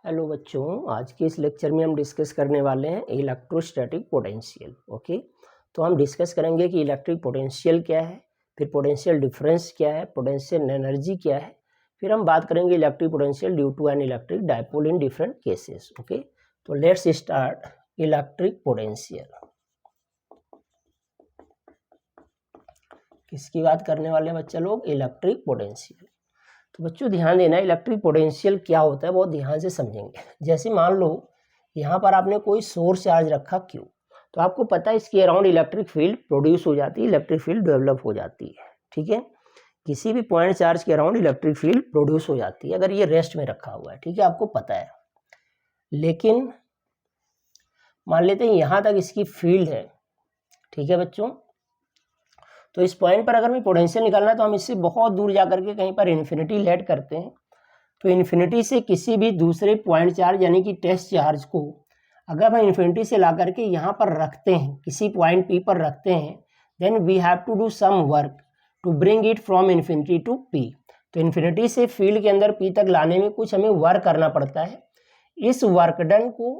Hello बच्चों, आज के इस लेक्चर में हम डिस्कस करने वाले हैं इलेक्ट्रोस्टैटिक पोटेंशियल। ओके, तो हम डिस्कस करेंगे कि इलेक्ट्रिक पोटेंशियल क्या है, फिर पोटेंशियल डिफरेंस क्या है, पोटेंशियल एनर्जी क्या है, फिर हम बात करेंगे electric potential due to an electric dipole in different cases. Okay, तो लेट्स स्टार्ट इलेक्ट्रिक पोटेंशियल। किसकी बात करने वाले हैं बच्चा लोग? Electric potential. तो बच्चों ध्यान देना, इलेक्ट्रिक पोटेंशियल क्या होता है बहुत ध्यान से समझेंगे। जैसे मान लो यहाँ पर आपने कोई सोर्स चार्ज रखा Q, तो आपको पता है इसके अराउंड इलेक्ट्रिक फील्ड प्रोड्यूस हो जाती है, इलेक्ट्रिक फील्ड डेवलप हो जाती है। ठीक है, किसी भी पॉइंट चार्ज के अराउंड इलेक्ट्रिक फील्ड प्रोड्यूस हो जाती है अगर ये रेस्ट में रखा हुआ है। ठीक है, आपको पता है। लेकिन मान लेते हैं यहाँ तक इसकी फील्ड है। ठीक है बच्चों, तो इस पॉइंट पर अगर हमें पोटेंशियल निकालना है तो हम इससे बहुत दूर जा करके कहीं पर इन्फिनिटी लेट करते हैं। तो इन्फिनिटी से किसी भी दूसरे पॉइंट चार्ज यानी कि टेस्ट चार्ज को अगर हम इन्फिनिटी से ला करके यहाँ पर रखते हैं, किसी पॉइंट P पर रखते हैं, then we have to do some work to bring it from infinity to P। तो इन्फिनिटी से फील्ड के अंदर P तक लाने में कुछ हमें वर्क करना पड़ता है। इस वर्क डन को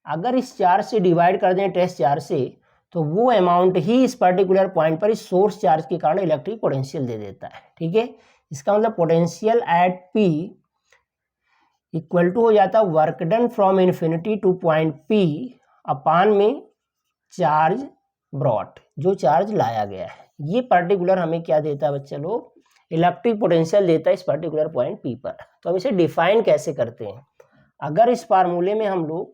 अगर इस चार्ज से डिवाइड कर दें, टेस्ट चार्ज से, तो वो अमाउंट ही इस पर्टिकुलर पॉइंट पर इस सोर्स चार्ज के कारण इलेक्ट्रिक पोटेंशियल दे देता है। ठीक है, इसका मतलब potential at P equal to हो जाता है work done from infinity to point P upon में चार्ज ब्रॉट, जो चार्ज लाया गया है। ये पर्टिकुलर हमें क्या देता है बच्चा लोग? इलेक्ट्रिक पोटेंशियल देता है इस पर्टिकुलर पॉइंट P पर। तो हम इसे डिफाइन कैसे करते हैं? अगर इस फार्मूले में हम लोग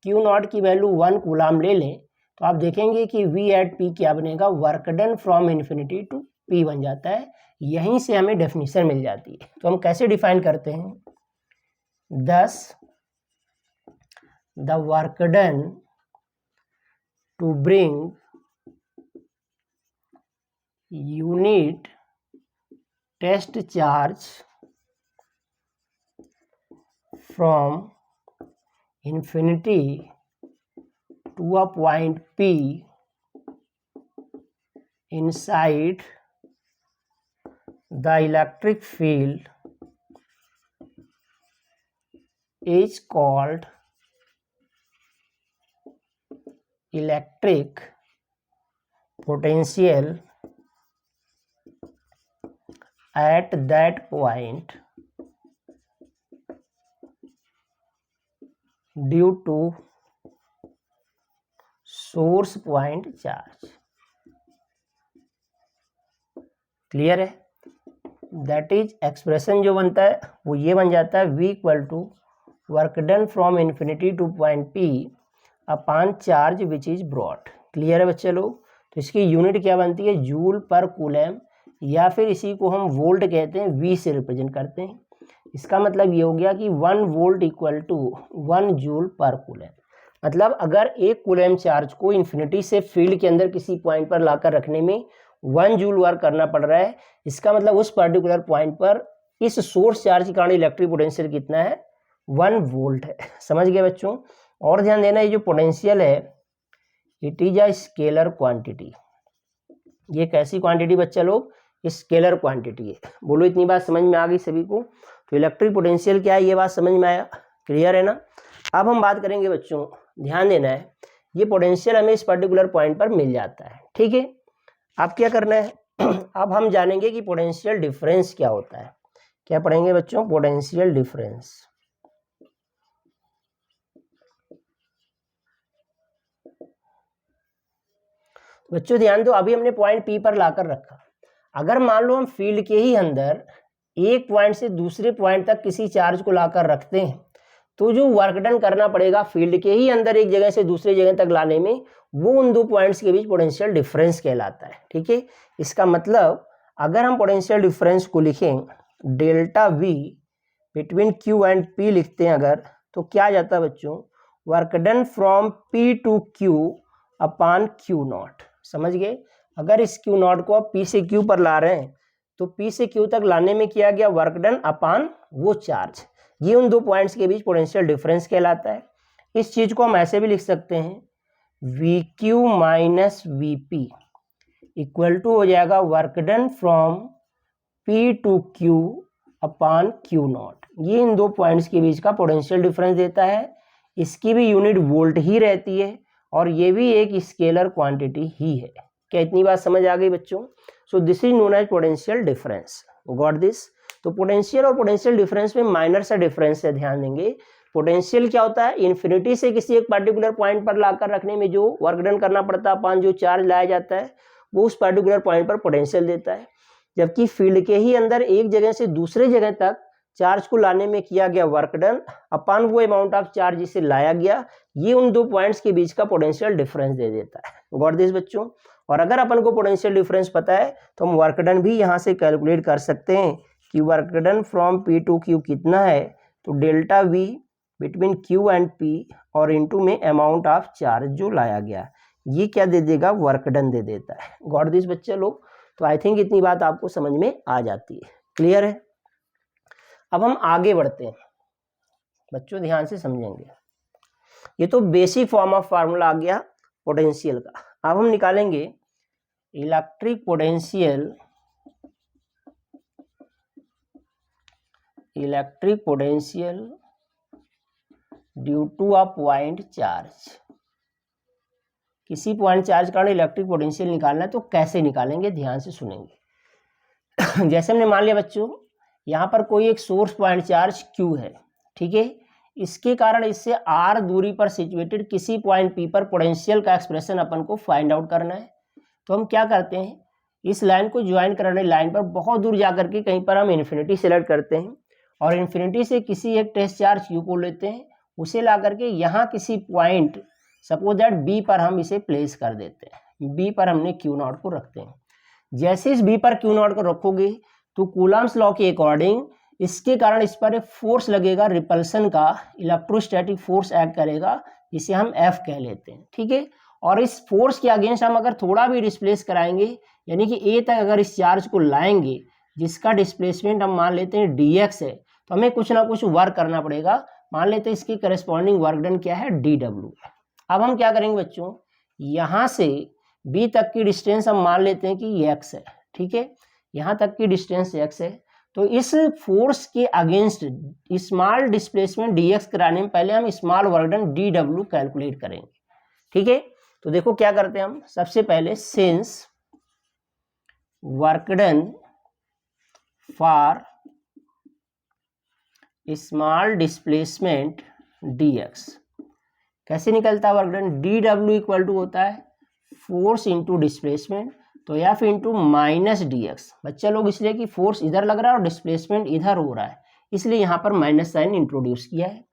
Q0 की वैल्यू 1 कूलाम ले लें तो आप देखेंगे कि V एट P क्या बनेगा? Work done from infinity to P बन जाता है। यहीं से हमें डेफिनेशन मिल जाती है। तो हम कैसे डिफाइन करते हैं? Thus the work done to bring unit test charge from infinity to a point P inside the electric field is called electric potential at that point due to source point charge। Clear है? That is expression जो बनता है वो ये बन जाता है V equal to work done from infinity to point P upon charge which is brought. Clear है बच्चे लोग? तो इसकी यूनिट क्या बनती है? जूल पर कूलम, या फिर इसी को हम वोल्ट कहते हैं, V से रिप्रेजेंट करते हैं। इसका मतलब ये हो गया कि 1 volt equal to 1 joule per coulomb. मतलब अगर एक कूलम चार्ज को इन्फिनिटी से फील्ड के अंदर किसी पॉइंट पर लाकर रखने में 1 जूल वर्क करना पड़ रहा है, इसका मतलब उस पर्टिकुलर पॉइंट पर इस सोर्स चार्ज के कारण इलेक्ट्रिक पोटेंशियल कितना है? 1 वोल्ट है। समझ गए बच्चों? और ध्यान देना, ये जो पोटेंशियल है it is a scalar quantity. ये कैसी क्वांटिटी बच्चा लोग? स्केलर क्वांटिटी है। बोलो इतनी बात समझ में आ गई सभी को? तो इलेक्ट्रिक पोटेंशियल क्या है ये बात समझ में आया? क्लियर है ना? अब हम बात करेंगे बच्चों, ध्यान देना है, ये पोटेंशियल हमें इस पर्टिकुलर पॉइंट पर मिल जाता है। ठीक है, अब क्या करना है? अब हम जानेंगे कि पोटेंशियल डिफरेंस क्या होता है। क्या पढ़ेंगे बच्चों? Potential difference. बच्चों ध्यान दो, अभी हमने पॉइंट P पर लाकर रखा। अगर मान लो हम फील्ड के ही अंदर एक पॉइंट से दूसरे पॉइंट तक किसी चार्ज को लाकर रखते हैं, तो जो वर्क डन करना पड़ेगा फील्ड के ही अंदर एक जगह से दूसरी जगह तक लाने में, वो उन दो पॉइंट्स के बीच पोटेंशियल डिफरेंस कहलाता है। ठीक है, इसका मतलब अगर हम पोटेंशियल डिफरेंस को लिखें delta V between Q and P लिखते हैं अगर, तो क्या आ जाता है बच्चों? Work done from P to Q upon Q0। समझ गए? अगर इस Q0 को आप P से Q पर ला रहे हैं तो P से Q तक लाने में किया गया वर्क डन अपान वो चार्ज, ये उन दो पॉइंट्स के बीच पोटेंशियल डिफरेंस कहलाता है। इस चीज को हम ऐसे भी लिख सकते हैं VQ minus VP equal to हो जाएगा work done from P to Q upon Q nought. ये इन दो पॉइंट्स के बीच का पोटेंशियल डिफरेंस देता है। इसकी भी यूनिट वोल्ट ही रहती है और ये भी एक स्केलर क्वांटिटी ही है। क्या इतनी बात समझ आ गई बच्चों? So this is known as potential difference. Got this? तो पोटेंशियल और पोटेंशियल डिफरेंस में माइनर सा डिफरेंस है, ध्यान देंगे। पोटेंशियल क्या होता है? इन्फिनिटी से किसी एक पर्टिकुलर पॉइंट पर लाकर रखने में जो वर्क डन करना पड़ता है अपॉन जो चार्ज लाया जाता है वो उस पर्टिकुलर पॉइंट पर पोटेंशियल देता है। जबकि फील्ड के ही अंदर एक जगह से दूसरे जगह तक चार्ज को लाने में किया गया वर्क डन अपॉन वो अमाउंट ऑफ चार्ज जिसे लाया गया, ये उन दो पॉइंट्स के बीच का पोटेंशियल डिफरेंस दे देता है। गॉट दिस बच्चों? और अगर अपन को पोटेंशियल डिफरेंस पता है तो हम वर्क डन भी यहाँ से कैलकुलेट कर सकते हैं कि work done from P to Q कितना है, तो delta V between Q and P और इनटू में अमाउंट ऑफ चार्ज जो लाया गया, ये क्या दे देगा? वर्क डन दे देता है। गॉट दिस बच्चे लोग? तो आई थिंक इतनी बात आपको समझ में आ जाती है। क्लियर है? अब हम आगे बढ़ते हैं बच्चों, ध्यान से समझेंगे। ये तो बेसिक फॉर्म ऑफ फार्मूला आ गया पोटेंशियल का। अब हम निकालेंगे electric potential, due to a point charge. किसी पॉइंट चार्ज का इलेक्ट्रिक पोटेंशियल निकालना है तो कैसे निकालेंगे, ध्यान से सुनेंगे। जैसे हमने मान लिया बच्चों यहाँ पर कोई एक सोर्स पॉइंट चार्ज Q है, ठीक है। इसके कारण इससे R दूरी पर सिचुएटेड किसी पॉइंट P पर पोटेंशियल का एक्सप्रेशन अपन को फाइंड आउट करना है। तो हम क्या करते हैं, इस लाइन को ज्वाइन करने लाइन पर बहुत दूर जाकर के कहीं पर हम इन्फिनिटी सेलेक्ट करते हैं और इन्फिनिटी से किसी एक टेस्ट चार्ज Q को लेते हैं, उसे ला करके यहाँ किसी पॉइंट सपोज दैट B पर हम इसे प्लेस कर देते हैं। B पर हमने Q नॉट को रखते हैं। जैसे इस B पर Q नॉट को रखोगे तो कूलम्स लॉ के अकॉर्डिंग इसके कारण इस पर एक फोर्स लगेगा, रिपल्सन का इलेक्ट्रोस्टैटिक फोर्स एक्ट करेगा, जिसे हम F कह लेते हैं, ठीक है। और इस फोर्स के अगेंस्ट हम अगर थोड़ा भी डिस्प्लेस कराएंगे, यानी कि A तक अगर इस चार्ज को लाएंगे जिसका डिस्प्लेसमेंट हम मान लेते हैं dx है, तो हमें कुछ ना कुछ वर्क करना पड़ेगा। मान लेते हैं इसकी करस्पॉन्डिंग वर्क डन क्या है, dw। अब हम क्या करेंगे बच्चों, यहाँ से B तक की डिस्टेंस हम मान लेते हैं कि x है, ठीक है। यहाँ तक की डिस्टेंस x है, तो इस फोर्स के अगेंस्ट स्मॉल डिस्प्लेसमेंट dx कराने में पहले हम small work done dw calculate करेंगे, ठीक है। तो देखो क्या करते हैं हम, सबसे पहले since work done for small displacement dx, कैसे निकलता है work done, dw equal to होता है फोर्स इंटू डिस्प्लेसमेंट, तो F इंटू माइनस dx। बच्चा लोग इसलिए कि फोर्स इधर लग रहा है और डिस्प्लेसमेंट इधर हो रहा है, इसलिए यहाँ पर माइनस साइन इंट्रोड्यूस किया है।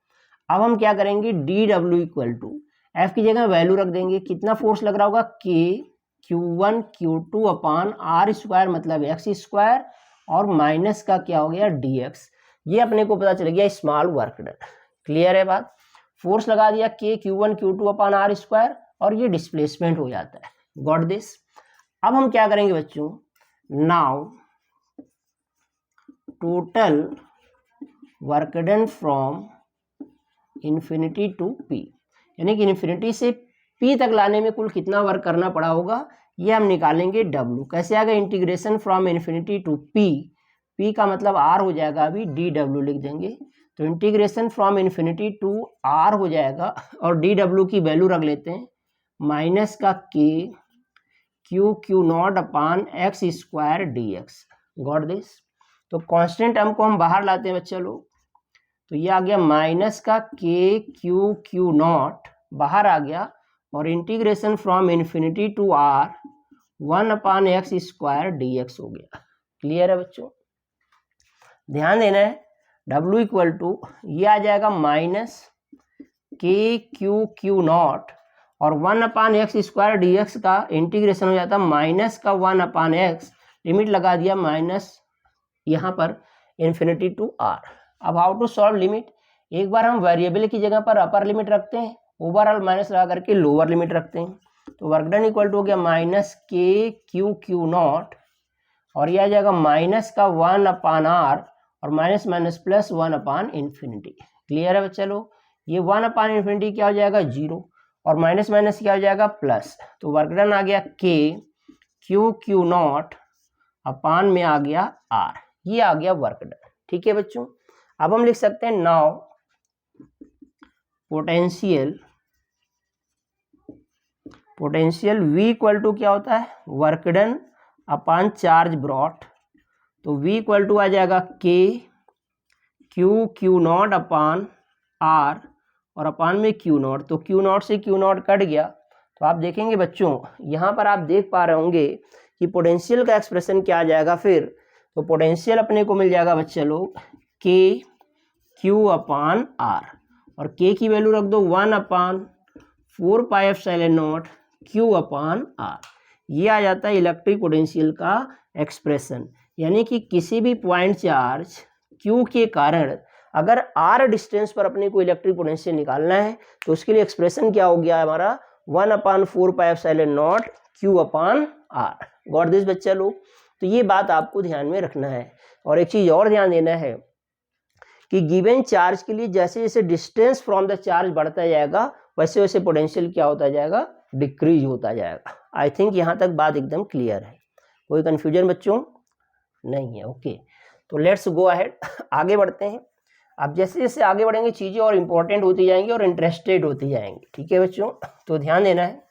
अब हम क्या करेंगे, dw इक्वल टू F की जगह वैल्यू रख देंगे, कितना फोर्स लग रहा होगा, K Q1 Q2 upon R square मतलब x स्क्वायर, और माइनस का क्या हो गया dx। ये अपने को पता चल गया स्मॉल वर्क डन। क्लियर है बात? फोर्स लगा दिया K Q1 Q2 upon R square और ये डिस्प्लेसमेंट हो जाता है। Got this? अब हम क्या करेंगे बच्चों, now total work done from infinity to P, यानी कि इन्फिनिटी से P तक लाने में कुल कितना वर्क करना पड़ा होगा, ये हम निकालेंगे W। कैसे आएगा, integration from infinity to P, P का मतलब R हो जाएगा, अभी dw लिख देंगे, तो integration from infinity to R हो जाएगा, और dw की वैल्यू रख लेते हैं माइनस का K Q naught upon x square dx। Got this? तो कांस्टेंट टर्म को हम बाहर लाते हैं बच्चा लोग, तो ये आ गया माइनस का K Q नॉट बाहर आ गया, और integration from infinity to R 1 upon x square dx हो गया। क्लियर है बच्चों? ध्यान देना है, W इक्वल टू ये आ जाएगा माइनस K Q नॉट और 1 अपान एक्स स्क्वायर dx का इंटीग्रेशन हो जाता है माइनस का 1 अपान एक्स, लिमिट लगा दिया माइनस यहाँ पर इन्फिनिटी टू R। अब हाउ टू सॉल्व लिमिट, एक बार हम वेरिएबल की जगह पर अपर लिमिट रखते हैं, ओवरऑल माइनस लगा करके लोअर लिमिट रखते हैं, तो वर्क डन इक्वल टू हो गया माइनस K Q नॉट, और यह आ जाएगा माइनस का 1 अपान R और माइनस माइनस प्लस 1 अपान इन्फिनिटी। क्लियर है बच्चा लोग? ये 1 अपान इन्फिनिटी क्या हो जाएगा, 0, और माइनस माइनस क्या हो जाएगा, प्लस। तो वर्क डन आ गया K Q नॉट अपान में आ गया R, ये आ गया वर्क डन। ठीक है बच्चों। अब हम लिख सकते हैं now potential V equal to क्या होता है, work done upon charge brought. तो V इक्वल टू आ जाएगा K Q naught upon R और अपॉन में Q नॉट। तो Q नॉट से Q नॉट कट गया। तो आप देखेंगे बच्चों यहाँ पर आप देख पा रहे होंगे कि पोटेंशियल का एक्सप्रेशन क्या आ जाएगा फिर। तो पोटेंशियल अपने को मिल जाएगा बच्चे लोग K Q अपॉन R और K की वैल्यू रख दो 1 अपॉन 4 pi epsilon naught Q upon R। ये आ जाता है इलेक्ट्रिक पोटेंशियल का एक्सप्रेशन। यानी कि किसी भी पॉइंट चार्ज Q के कारण अगर R डिस्टेंस पर अपने को इलेक्ट्रिक पोटेंशियल निकालना है तो उसके लिए एक्सप्रेशन क्या हो गया हमारा 1 अपॉन 4 pi epsilon naught Q upon R। Got this बच्चा लोग। तो ये बात आपको ध्यान में रखना है। और एक चीज और ध्यान देना है कि गिवन चार्ज के लिए जैसे जैसे डिस्टेंस फ्रॉम द चार्ज बढ़ता जाएगा वैसे वैसे पोटेंशियल क्या होता जाएगा, डिक्रीज होता जाएगा। आई थिंक यहाँ तक बात एकदम क्लियर है, कोई कंफ्यूजन बच्चों नहीं है। ओके, तो लेट्स गो अहेड, आगे बढ़ते हैं। अब जैसे जैसे आगे बढ़ेंगे चीज़ें और इम्पोर्टेंट होती जाएंगी और इंटरेस्टेड होती जाएंगी। ठीक है बच्चों, तो ध्यान देना है।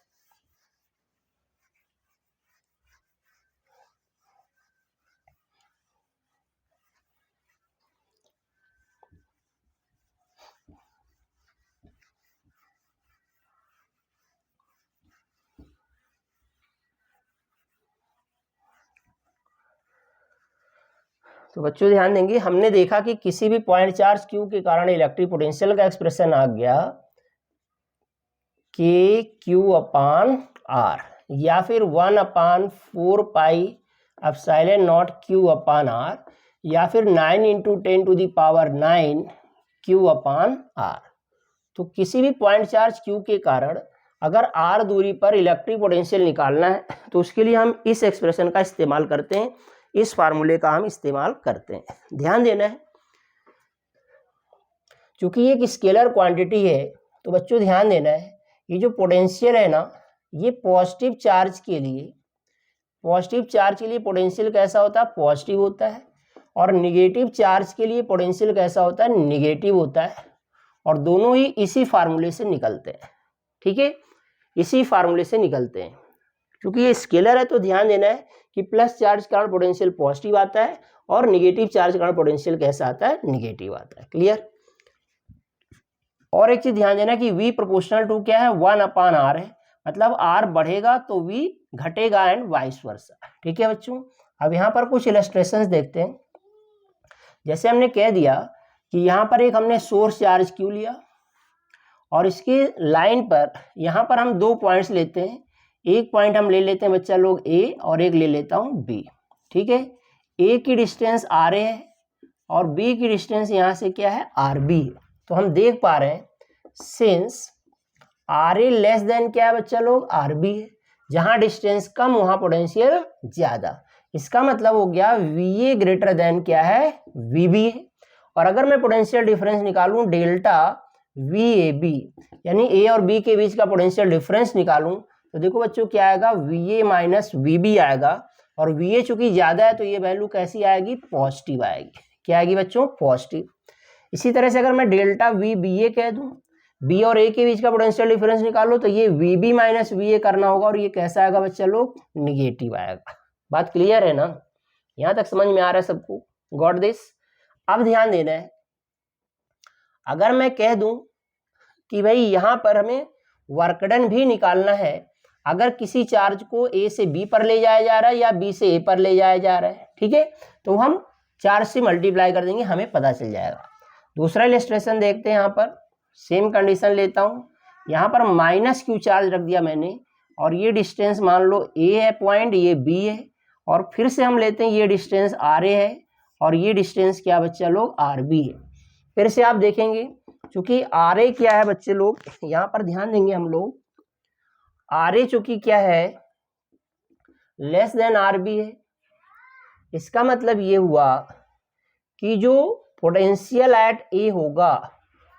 तो बच्चों ध्यान देंगे, हमने देखा कि किसी भी पॉइंट चार्ज Q के कारण इलेक्ट्रिक पोटेंशियल का एक्सप्रेशन आ गया K Q अपॉन R या फिर 1 अपॉन 4 pi epsilon naught Q upon R या फिर 9 into 10 to the power 9 Q upon R। तो किसी भी पॉइंट चार्ज Q के कारण अगर R दूरी पर इलेक्ट्रिक पोटेंशियल निकालना है तो उसके लिए हम इस एक्सप्रेशन का इस्तेमाल करते हैं, इस फार्मूले का हम इस्तेमाल करते हैं। ध्यान देना है, क्योंकि ये एक स्केलर क्वांटिटी है तो बच्चों ध्यान देना है, ये जो पोटेंशियल है ना, ये पॉजिटिव चार्ज के लिए पोटेंशियल कैसा होता है, पॉजिटिव होता है, और निगेटिव चार्ज के लिए पोटेंशियल कैसा होता है, निगेटिव होता है। और दोनों ही इसी फार्मूले से निकलते हैं। ठीक है, इसी फार्मूले से निकलते हैं। क्योंकि ये स्केलर है तो ध्यान देना है कि प्लस चार्ज के कारण पोटेंशियल पॉजिटिव आता है और निगेटिव चार्ज के कारण पोटेंशियल कैसा आता है, निगेटिव आता है। क्लियर। और एक चीज ध्यान देना कि V प्रोपोर्शनल टू क्या है, 1 अपॉन R है, मतलब R बढ़ेगा तो V घटेगा एंड वाइस वर्सा। ठीक है बच्चों, अब यहाँ पर कुछ इलस्ट्रेशंस देखते हैं। जैसे हमने कह दिया कि यहाँ पर एक हमने सोर्स चार्ज Q लिया और इसकी लाइन पर यहाँ पर हम 2 पॉइंट्स लेते हैं। एक पॉइंट हम ले लेते हैं बच्चा लोग A और एक ले लेता हूँ B। ठीक है, A की डिस्टेंस RA है और B की डिस्टेंस यहाँ से क्या है, RB है। तो हम देख पा रहे हैं सिंस RA लेस देन क्या है बच्चा लोग, RB है, जहाँ डिस्टेंस कम वहाँ पोटेंशियल ज्यादा। इसका मतलब हो गया VA ग्रेटर देन क्या है, VB है। और अगर मैं पोटेंशियल डिफरेंस निकालूं डेल्टा VAB यानी A और B के बीच का पोटेंशियल डिफरेंस निकालूं तो देखो बच्चों क्या आएगा, VA माइनस VB आएगा। और VA चूंकि ज्यादा है तो ये वैल्यू कैसी आएगी, पॉजिटिव आएगी। क्या आएगी बच्चों, पॉजिटिव। इसी तरह से अगर मैं डेल्टा VBA कह दूं, B और A के बीच का पोटेंशियल डिफरेंस निकालो तो ये VB माइनस VA करना होगा और ये कैसा आएगा बच्चा लोग, निगेटिव आएगा। बात क्लियर है ना, यहां तक समझ में आ रहा है सबको, गॉट दिस। अब ध्यान देना है, अगर मैं कह दूं कि भाई यहां पर हमें वर्क डन भी निकालना है, अगर किसी चार्ज को A से B पर ले जाया जा रहा है या B से A पर ले जाया जा रहा है, ठीक है, तो हम चार्ज से मल्टीप्लाई कर देंगे, हमें पता चल जाएगा। दूसरा इलस्ट्रेशन देखते हैं। यहाँ पर सेम कंडीशन लेता हूँ, यहाँ पर माइनस Q चार्ज रख दिया मैंने और ये डिस्टेंस मान लो A है पॉइंट, ये B है, और फिर से हम लेते हैं ये डिस्टेंस RA है और ये डिस्टेंस क्या बच्चा लोग, RB है। फिर से आप देखेंगे क्योंकि RA क्या है बच्चे लोग, यहाँ पर ध्यान देंगे हम लोग, RA चूंकि क्या है, लेस देन RB है। इसका मतलब ये हुआ कि जो पोटेंशियल एट A होगा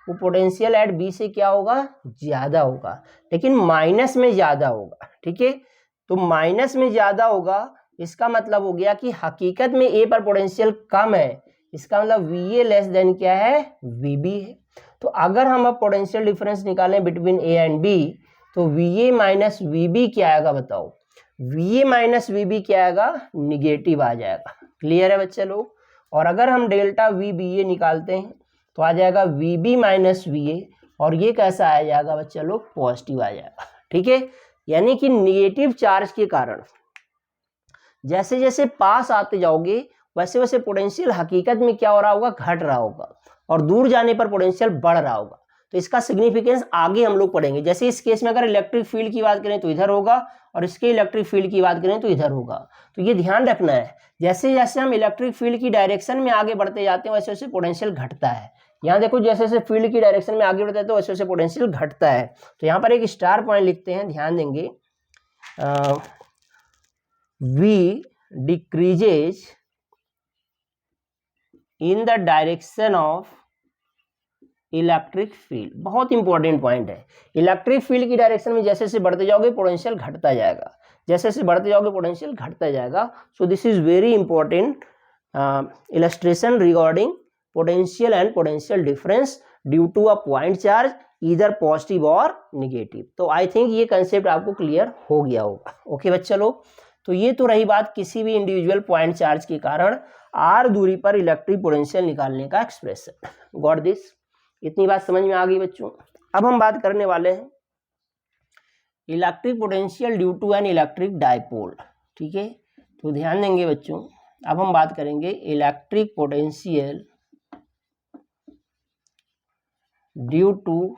वो पोटेंशियल एट B से क्या होगा, ज्यादा होगा, लेकिन माइनस में ज्यादा होगा। ठीक है, तो माइनस में ज्यादा होगा, इसका मतलब हो गया कि हकीकत में A पर पोटेंशियल कम है, इसका मतलब वी ए लेस देन क्या है, वी बी है। तो अगर हम अब पोटेंशियल डिफरेंस निकालें बिटवीन ए एंड बी, तो V A minus V B क्या आएगा बताओ, V A minus V B क्या आएगा, निगेटिव आ जाएगा। क्लियर है बच्चे लोग। और अगर हम डेल्टा वी बी ए निकालते हैं तो आ जाएगा V B minus V A, और ये कैसा आ जाएगा बच्चे लोग, पॉजिटिव आ जाएगा। ठीक है, यानी कि निगेटिव चार्ज के कारण जैसे जैसे पास आते जाओगे वैसे वैसे पोटेंशियल हकीकत में क्या हो रहा होगा, घट रहा होगा, और दूर जाने पर पोटेंशियल बढ़ रहा होगा। तो इसका सिग्निफिकेंस आगे हम लोग पढ़ेंगे। जैसे इस केस में अगर इलेक्ट्रिक फील्ड की बात करें तो इधर होगा, और इसके इलेक्ट्रिक फील्ड की बात करें तो इधर होगा। तो ये ध्यान रखना है, जैसे जैसे हम इलेक्ट्रिक फील्ड की डायरेक्शन में आगे बढ़ते जाते हैं वैसे वैसे पोटेंशियल घटता है। यहाँ देखो जैसे जैसे फील्ड की डायरेक्शन में आगे बढ़ते हैं तो वैसे वैसे पोटेंशियल घटता है। तो यहाँ पर एक स्टार पॉइंट लिखते हैं, ध्यान देंगे, V decreases in the direction of electric field. बहुत इंपॉर्टेंट पॉइंट है। इलेक्ट्रिक फील्ड की डायरेक्शन में जैसे जैसे बढ़ते जाओगे पोटेंशियल घटता जाएगा, जैसे जैसे बढ़ते जाओगे पोटेंशियल घटता जाएगा। So this is very important illustration regarding potential and potential difference due to a point charge इधर पॉजिटिव और निगेटिव। तो आई थिंक ये कंसेप्ट आपको क्लियर हो गया होगा। ओके बच्चे लोग, तो ये तो रही बात किसी भी इंडिविजुअल पॉइंट चार्ज के कारण आर दूरी पर इलेक्ट्रिक पोटेंशियल निकालने का एक्सप्रेशन। गॉट दिस, इतनी बात समझ में आ गई बच्चों। अब हम बात करने वाले हैं electric potential due to an electric dipole. ठीक है, तो ध्यान देंगे बच्चों, अब हम बात करेंगे electric potential due to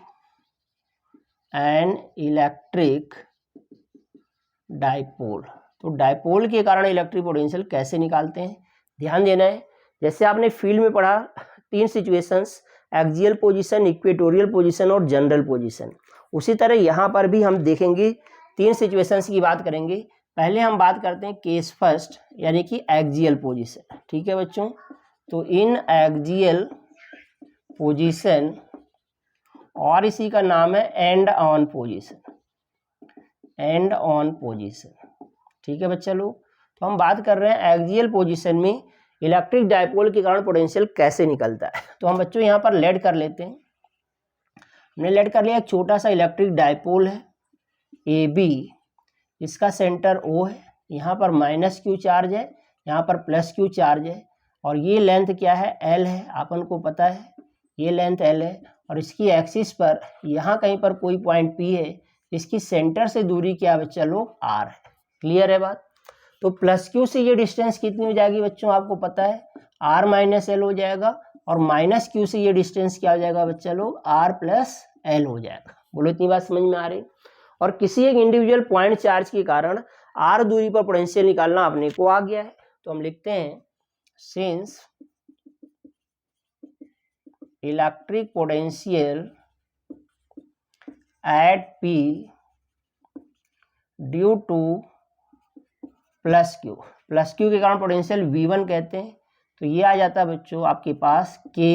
an electric dipole. तो डाइपोल के कारण इलेक्ट्रिक पोटेंशियल कैसे निकालते हैं, ध्यान देना है। जैसे आपने फील्ड में पढ़ा 3 situations, axial position, equatorial position और जनरल पोजीशन, उसी तरह यहाँ पर भी हम देखेंगे 3 सिचुएशंस की बात करेंगे। पहले हम बात करते हैं केस फर्स्ट, यानी कि एक्सियल पोजीशन। ठीक है बच्चों, तो इन एक्सियल पोजीशन, और इसी का नाम है and on position, and on position. ठीक है बच्चा लोग, तो हम बात कर रहे हैं एक्सियल पोजीशन में इलेक्ट्रिक डाइपोल के कारण पोटेंशियल कैसे निकलता है। तो हम बच्चों यहाँ पर लेड कर लेते हैं। हमने लेड कर लिया, एक छोटा सा इलेक्ट्रिक डाइपोल है ए बी, इसका सेंटर ओ है, यहाँ पर माइनस क्यू चार्ज है, यहाँ पर प्लस क्यू चार्ज है, और ये लेंथ क्या है, एल है, अपन को पता है ये लेंथ एल है, और इसकी एक्सिस पर यहाँ कहीं पर कोई पॉइंट पी है, इसकी सेंटर से दूरी क्या बच्चा लोग, आर है। क्लियर है बात। तो प्लस क्यू से ये डिस्टेंस कितनी हो जाएगी बच्चों, आपको पता है आर माइनस एल हो जाएगा, और माइनस क्यू से ये डिस्टेंस क्या हो जाएगा बच्चा लोग, आर प्लस एल हो जाएगा। बोलो इतनी बात समझ में आ रही। और किसी एक इंडिविजुअल पॉइंट चार्ज के कारण आर दूरी पर पोटेंशियल निकालना अपने को आ गया है। तो हम लिखते हैं since electric potential eight P due to plus Q, plus Q के कारण पोटेंशियल V1 कहते हैं। तो ये आ जाता है बच्चों आपके पास K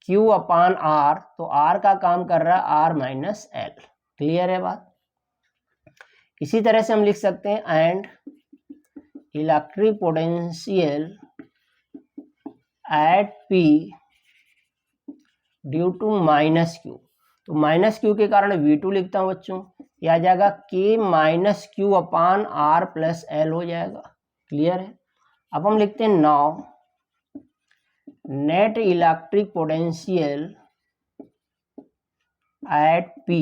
Q अपान R, तो R का काम कर रहा है R माइनस एल। क्लियर है बात। इसी तरह से हम लिख सकते हैं and electric potential at P due to minus q, तो माइनस क्यू के कारण V2 लिखता हूँ बच्चों, यह आ जाएगा K माइनस क्यू अपान R प्लस एल हो जाएगा। क्लियर है। अब हम लिखते हैं now net electric potential at P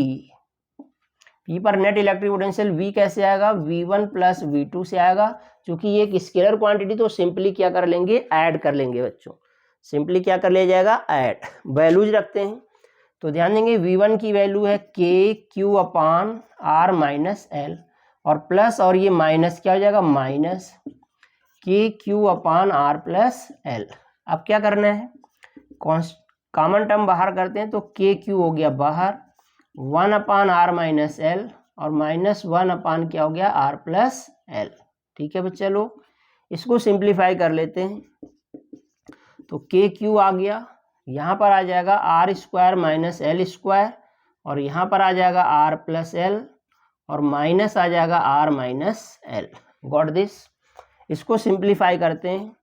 पर नेट इलेक्ट्रिक पोटेंशियल V कैसे आएगा, V1 प्लस V2 से आएगा। क्योंकि ये एक स्केलर क्वांटिटी, तो सिंपली क्या कर लेंगे, ऐड कर लेंगे बच्चों, सिंपली क्या कर लिया जाएगा, ऐड। वैल्यूज रखते हैं, तो ध्यान देंगे V1 की वैल्यू है K Q अपान R माइनस एल, और प्लस और ये माइनस क्या हो जाएगा, माइनस K Q अपान R प्लस एल। अब क्या करना है, कॉमन टर्म बाहर करते हैं, तो K Q हो गया बाहर, 1 अपान R माइनस एल, और माइनस 1 अपान क्या हो गया, R प्लस एल। ठीक है बच्चे लोग, इसको सिंप्लीफाई कर लेते हैं, तो K Q आ गया, यहाँ पर आ जाएगा R square minus L square, और यहाँ पर आ जाएगा आर प्लस एल, और माइनस आ जाएगा R minus L. Got this. इसको सिंप्लीफाई करते हैं,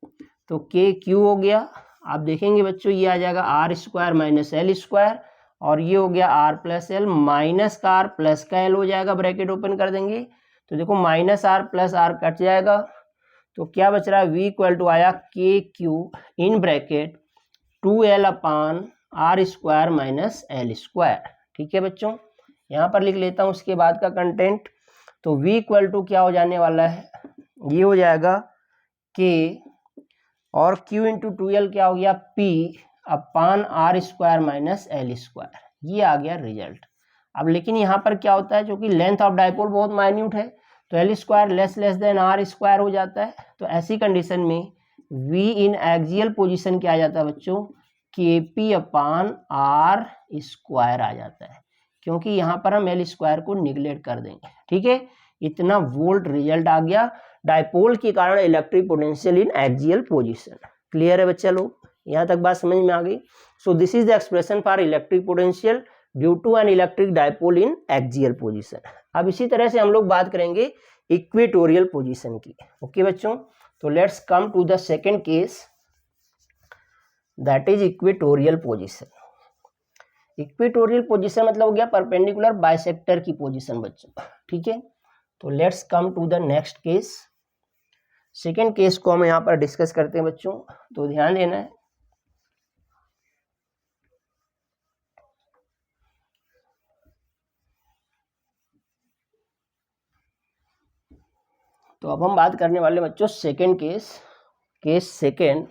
तो के क्यू हो गया, आप देखेंगे बच्चों ये आ जाएगा R square minus L square, और ये हो गया आर प्लस एल माइनस का आर प्लस का एल हो जाएगा, ब्रैकेट ओपन कर देंगे तो देखो minus R plus R cut जाएगा, तो क्या बच रहा है v इक्वल टू आया के q in bracket 2l upon R square minus L square. ठीक है बच्चों, यहाँ पर लिख लेता हूँ उसके बाद का कंटेंट। तो v इक्वल टू क्या हो जाने वाला है, ये हो जाएगा k और q इंटू 2l क्या हो गया p upon R square minus L square, ये आ गया रिजल्ट। अब लेकिन यहाँ पर क्या होता है, क्योंकि लेंथ ऑफ डाइपोल बहुत माइन्यूट है तो L square less than R square हो जाता है, तो ऐसी कंडीशन में v इन एक्सियल पोजीशन क्या आ जाता है बच्चों, के पी अपान आर स्क्वायर आ जाता है, क्योंकि यहाँ पर हम एल स्क्वायर को निगलेक्ट कर देंगे। ठीक है, इतना वोल्ट रिजल्ट आ गया डाइपोल के कारण electric potential in axial position. Clear है बच्चा लोग, यहाँ तक बात समझ में आ गई। So this is the expression for electric potential due to an electric dipole in axial position. अब इसी तरह से हम लोग बात करेंगे इक्वेटोरियल पोजीशन की। ओके बच्चों, तो let's come to the second case, that is equatorial position. Equatorial position मतलब हो गया परपेंडिकुलर बाइसेक्टर की पोजीशन बच्चों। ठीक है, तो let's come to the next case. Second case को हम यहाँ पर डिस्कस करते हैं बच्चों, तो ध्यान देना है। तो अब हम बात करने वाले बच्चों second case, case second.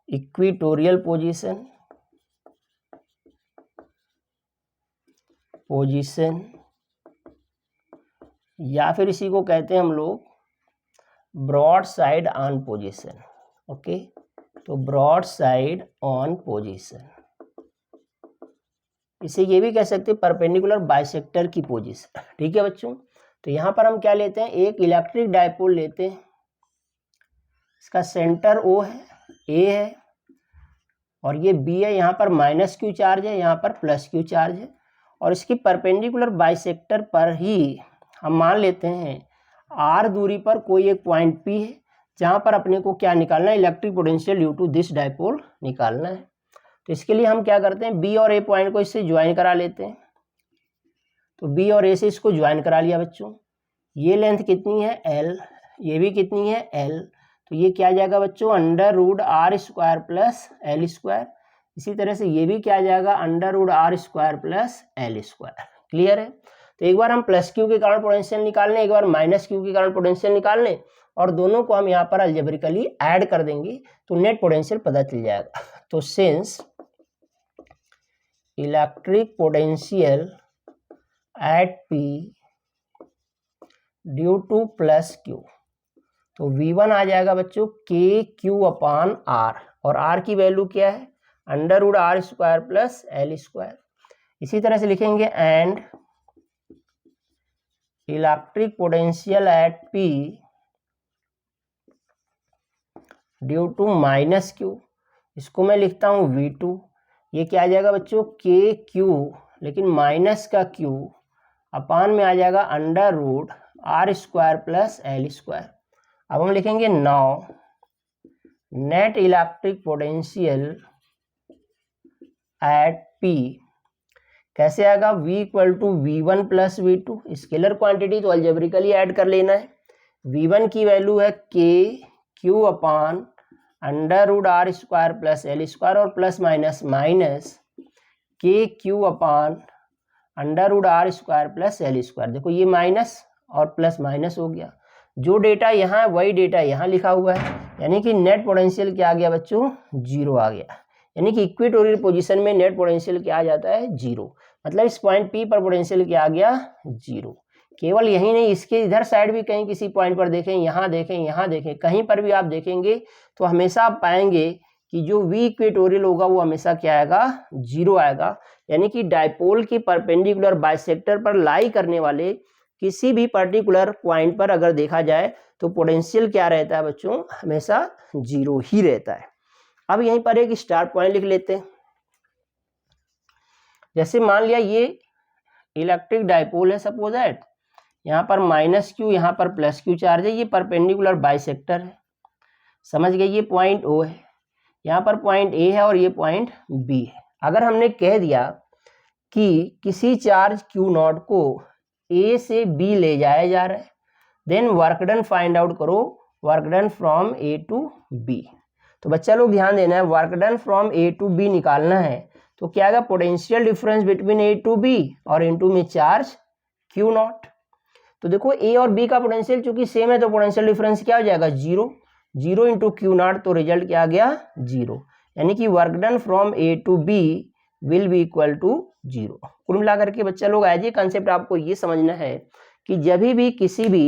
Equatorial position, या फिर इसी को कहते हैं हम लोग broad side on position. Okay, तो ब्रॉड साइड ऑन पोजीशन, इसे ये भी कह सकते हैं परपेंडिकुलर बाइसेक्टर की पोजीशन। ठीक है बच्चों, तो यहाँ पर हम क्या लेते हैं, एक इलेक्ट्रिक डाइपोल लेते हैं, इसका सेंटर O है, A है, और ये B है, यहाँ पर माइनस क्यू चार्ज है, यहाँ पर प्लस क्यू चार्ज है, और इसकी परपेंडिकुलर बाइसेक्टर पर ही हम मान लेते हैं R दूरी पर कोई एक पॉइंट P है, जहाँ पर अपने को क्या निकालना है, electric potential due to this dipole निकालना है। तो इसके लिए हम क्या करते हैं, B और A पॉइंट को इससे ज्वाइन करा लेते हैं। तो B और A से इसको ज्वाइन करा लिया बच्चों, ये लेंथ कितनी है L, ये भी कितनी है L, तो ये क्या आ जाएगा बच्चों, under root R square plus L square. इसी तरह से ये भी क्या आ जाएगा, under root R square plus L square. Clear है, तो एक बार हम प्लस क्यू के कारण पोटेंशियल निकाल लें, एक बार माइनस क्यू के कारण पोटेंशियल निकाल लें, और दोनों को हम यहाँ पर अलजेब्रिकली ऐड कर देंगे तो नेट पोटेंशियल पता चल जाएगा। तो since electric potential at P due to plus q, तो V1 आ जाएगा बच्चों के क्यू अपान आर, और आर की वैल्यू क्या है, under root R square plus L square. इसी तरह से लिखेंगे and electric potential at P due to minus q, इसको मैं लिखता हूँ V2, ये क्या आ जाएगा बच्चों, के क्यू लेकिन माइनस का क्यू अपान में आ जाएगा under root R square plus L square. अब हम लिखेंगे now net electric potential at P कैसे आएगा, V equal to V1 plus V2, scalar quantity तो अलजेब्रिकली ऐड कर लेना है। V1 की वैल्यू है के q upon under root R square plus L square, और प्लस माइनस माइनस के q upon under root R square plus L square. देखो ये माइनस और प्लस माइनस हो गया, जो डेटा यहाँ है वही डेटा यहाँ लिखा हुआ है, यानी कि नेट पोटेंशियल क्या आ गया बच्चों, जीरो आ गया। यानी कि इक्वेटोरियल पोजीशन में नेट पोटेंशियल क्या आ जाता है, जीरो, मतलब इस पॉइंट P पर पोटेंशियल क्या आ गया, जीरो। केवल यही नहीं, इसके इधर साइड भी कहीं किसी पॉइंट पर देखें, यहाँ देखें, यहाँ देखें, कहीं पर भी आप देखेंगे तो हमेशा आप पाएंगे कि जो V इक्वेटोरियल होगा वो हमेशा क्या आएगा, जीरो आएगा। यानी कि डाइपोल की परपेंडिकुलर बाइसेक्टर पर लाई करने वाले किसी भी पर्टिकुलर पॉइंट पर अगर देखा जाए तो पोटेंशियल क्या रहता है बच्चों, हमेशा जीरो ही रहता है। अब यहीं पर एक स्टार पॉइंट लिख लेते हैं। जैसे मान लिया ये इलेक्ट्रिक डाइपोल है, सपोज दैट यहाँ पर माइनस क्यू, यहाँ पर प्लस क्यू चार्ज है, ये परपेंडिकुलर बाइसेक्टर है, समझ गए। ये पॉइंट ओ है, यहाँ पर पॉइंट ए है और ये पॉइंट बी है। अगर हमने कह दिया कि किसी चार्ज क्यू नॉट को ए से बी ले जाया जा रहा है, then work done find out करो, work done from A to B. तो बच्चा लोग ध्यान देना है, work done from A to B निकालना है तो क्या आएगा, potential difference between A to B और इनटू में चार्ज क्यू नॉट। तो देखो ए और बी का पोटेंशियल चूंकि सेम है तो पोटेंशियल डिफरेंस क्या हो जाएगा, zero, zero into q naught, तो रिजल्ट क्या आ गया, जीरो। यानी कि work done from A to B will be equal to zero. कुल मिला करके बच्चा लोग एज ए कंसेप्ट आपको ये समझना है कि जब भी किसी भी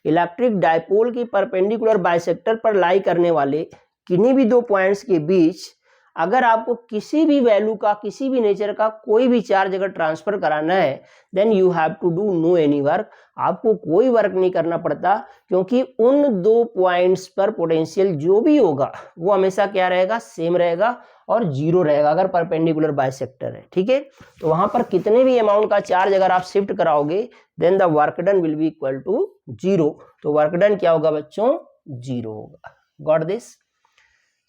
इलेक्ट्रिक डायपोल की परपेंडिकुलर बाइसेक्टर पर लाई करने वाले किन्हीं भी दो पॉइंट्स के बीच अगर आपको किसी भी वैल्यू का, किसी भी नेचर का कोई भी चार्ज अगर ट्रांसफर कराना है, then you have to do no any work. आपको कोई वर्क नहीं करना पड़ता, क्योंकि उन दो पॉइंट्स पर पोटेंशियल जो भी होगा वो हमेशा क्या रहेगा, सेम रहेगा और जीरो रहेगा अगर परपेंडिकुलर बाइसेक्टर है। ठीक है, तो वहां पर कितने भी अमाउंट का चार्ज अगर आप शिफ्ट कराओगे, then the work done will be equal to zero. तो वर्क डन क्या होगा बच्चों, जीरो होगा। Got this?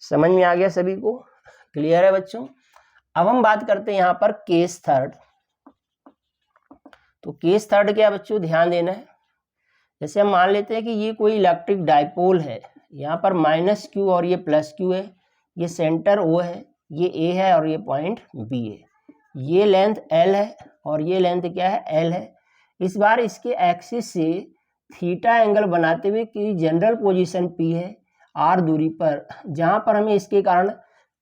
समझ में आ गया सभी को? क्लियर है बच्चों? अब हम बात करते हैं यहाँ पर केस थर्ड। तो केस थर्ड क्या बच्चों, ध्यान देना है। जैसे हम मान लेते हैं कि ये कोई इलेक्ट्रिक डायपोल है, यहाँ पर माइनस क्यू और ये प्लस क्यू है, ये सेंटर ओ है, ये ए है और ये पॉइंट बी है, ये लेंथ एल है और ये लेंथ क्या है, एल है। इस बार इसके एक्सिस से थीटा एंगल बनाते हुए कि जनरल पोजीशन पी है आर दूरी पर, जहां पर हमें इसके कारण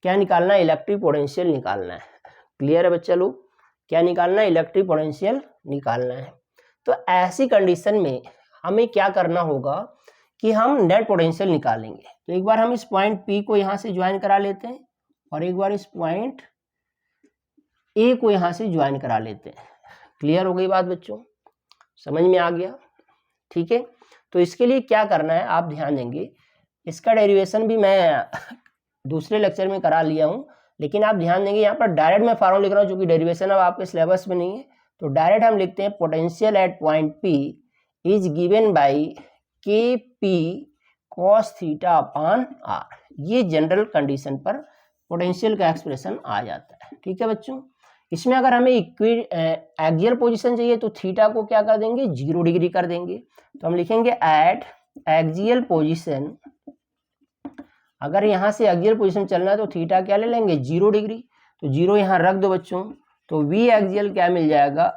क्या निकालना है, इलेक्ट्रिक पोटेंशियल निकालना है। क्लियर है बच्चा लोग? क्या निकालना है, इलेक्ट्रिक पोटेंशियल निकालना है। तो ऐसी कंडीशन में हमें क्या करना होगा कि हम नेट पोटेंशियल निकालेंगे। तो एक बार हम इस पॉइंट पी को यहाँ से ज्वाइन करा लेते हैं और एक बार इस पॉइंट ए को यहाँ से ज्वाइन करा लेते हैं। क्लियर हो गई बात बच्चों? समझ में आ गया? ठीक है, तो इसके लिए क्या करना है आप ध्यान देंगे। इसका डेरिवेशन भी मैं दूसरे लेक्चर में करा लिया हूँ, लेकिन आप ध्यान देंगे यहाँ पर डायरेक्ट मैं फॉर्मूला लिख रहा हूँ, क्योंकि डेरिवेशन अब आपके सिलेबस में नहीं है। तो डायरेक्ट हम लिखते हैं potential at point P is given by K P cos theta upon R. ये जनरल कंडीशन पर पोटेंशियल का एक्सप्रेशन आ जाता है। ठीक है बच्चों, इसमें अगर हमें एक्सियल पोजीशन चाहिए तो थीटा को क्या कर देंगे, 0 डिग्री कर देंगे। तो हम लिखेंगे एट एक्सियल पोजीशन, अगर यहाँ से एक्सियल पोजीशन चलना है तो थीटा क्या ले लेंगे, 0 डिग्री। तो 0 यहाँ रख दो बच्चों, तो वी एक्सियल क्या मिल जाएगा,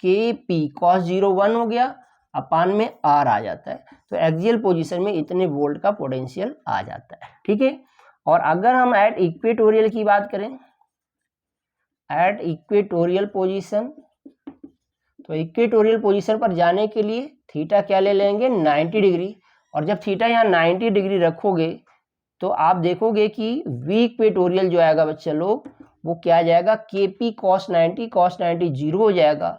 के पी कॉस 0 1 हो गया, अपान में आर आ जाता है। तो एक्सियल पोजीशन में इतने वोल्ट का पोटेंशियल आ जाता है। ठीक है, और अगर हम एट इक्वेटोरियल की बात करें, एट इक्वेटोरियल पोजीशन, तो इक्वेटोरियल पोजीशन पर जाने के लिए थीटा क्या ले लेंगे, 90 डिग्री। और जब थीटा यहाँ 90 डिग्री रखोगे तो आप देखोगे कि वी इक्वेटोरियल जो आएगा बच्चे लोग, वो क्या आ जाएगा, के पी कॉस 90, कॉस 90 जीरो हो जाएगा।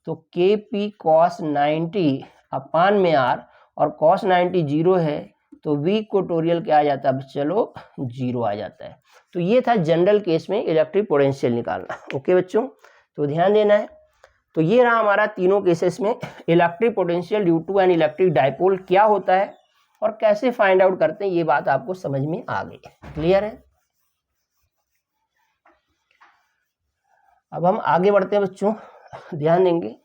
तो के पी कॉस 90 अपान में आर, और कॉस 90 जीरो है तो वी इक्वेटोरियल क्या आ जाता है बच्चे लोग, जीरो आ जाता है। तो ये था जनरल केस में इलेक्ट्रिक पोटेंशियल निकालना। ओके बच्चों, तो ध्यान देना है। तो ये रहा हमारा तीनों केसेस में electric potential due to an electric dipole क्या होता है और कैसे फाइंड आउट करते हैं, ये बात आपको समझ में आ गई। क्लियर है? अब हम आगे बढ़ते हैं बच्चों, ध्यान देंगे।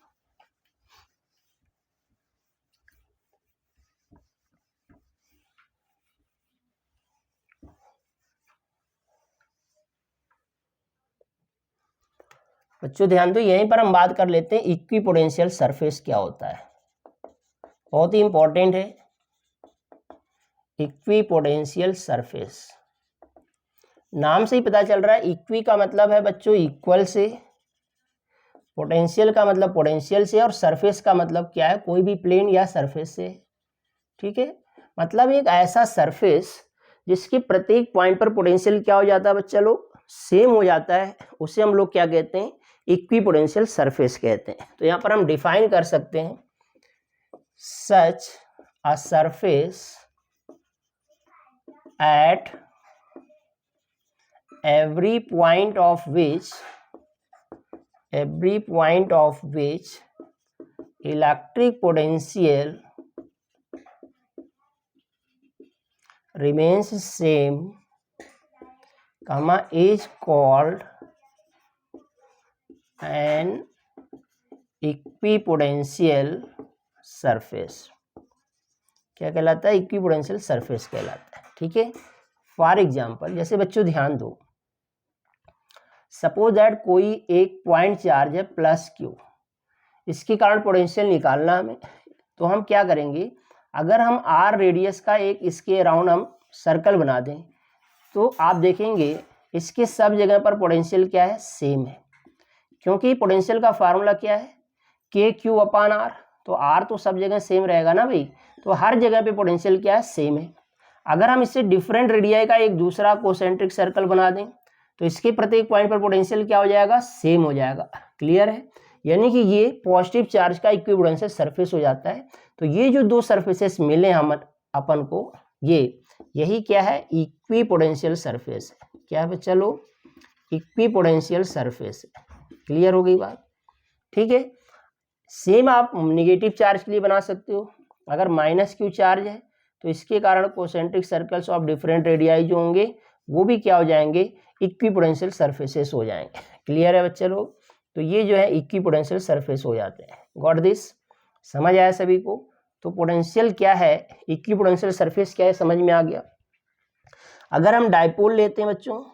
बच्चों ध्यान दो, यहीं पर हम बात कर लेते हैं इक्विपोटेंशियल सरफेस क्या होता है। बहुत ही इंपॉर्टेंट है इक्विपोटेंशियल सरफेस। नाम से ही पता चल रहा है, इक्वी का मतलब है बच्चों इक्वल से, पोटेंशियल का मतलब पोटेंशियल से, और सरफेस का मतलब क्या है, कोई भी प्लेन या सरफेस से। ठीक है, मतलब एक ऐसा सरफेस जिसके प्रत्येक पॉइंट पर पोटेंशियल क्या हो जाता है बच्चा लोग, सेम हो जाता है, उसे हम लोग क्या कहते हैं, इक्विपोटेंशियल सरफेस कहते हैं। तो यहाँ पर हम डिफाइन कर सकते हैं, such a surface at every point of which electric potential remains same, is called an equipotential surface. क्या कहलाता है? इक्विपोटेंशियल सरफेस कहलाता है। ठीक है, फॉर एग्जाम्पल जैसे बच्चों ध्यान दो, सपोज दैट कोई एक पॉइंट चार्ज है प्लस क्यू, इसके कारण पोटेंशियल निकालना हमें, तो हम क्या करेंगे, अगर हम आर रेडियस का एक इसके अराउंड हम सर्कल बना दें तो आप देखेंगे इसके सब जगह पर पोटेंशियल क्या है? सेम है, क्योंकि पोटेंशियल का फार्मूला क्या है? के क्यू अपान आर, तो आर तो सब जगह सेम रहेगा ना भाई, तो हर जगह पे पोटेंशियल क्या है? सेम है। अगर हम इससे डिफरेंट रेडियाई का एक दूसरा कोसेंट्रिक सर्कल बना दें तो इसके प्रत्येक पॉइंट पर पोटेंशियल क्या हो जाएगा? सेम हो जाएगा। क्लियर है? यानी कि ये पॉजिटिव चार्ज का इक्विपोटेंशियल सरफेस हो जाता है। तो ये जो दो सरफेसेस मिले हम अपन को, यही क्या है? इक्विपोटेंशियल सरफेस है। क्या है चलो? इक्विपोटेंशियल सरफेस है। क्लियर हो गई बात? ठीक है, सेम आप नेगेटिव चार्ज के लिए बना सकते हो। अगर माइनस क्यू चार्ज है तो इसके कारण concentric circles of different radii जो होंगे वो भी क्या हो जाएंगे? इक्विपोटेंशियल सरफेसेस हो जाएंगे। क्लियर है बच्चे लोग? तो ये जो है इक्विपोटेंशियल सरफेस हो जाते हैं। Got this? समझ आया सभी को? तो पोटेंशियल क्या है, इक्विपोटेंशियल सरफेस क्या है, समझ में आ गया। अगर हम डाइपोल लेते हैं बच्चों,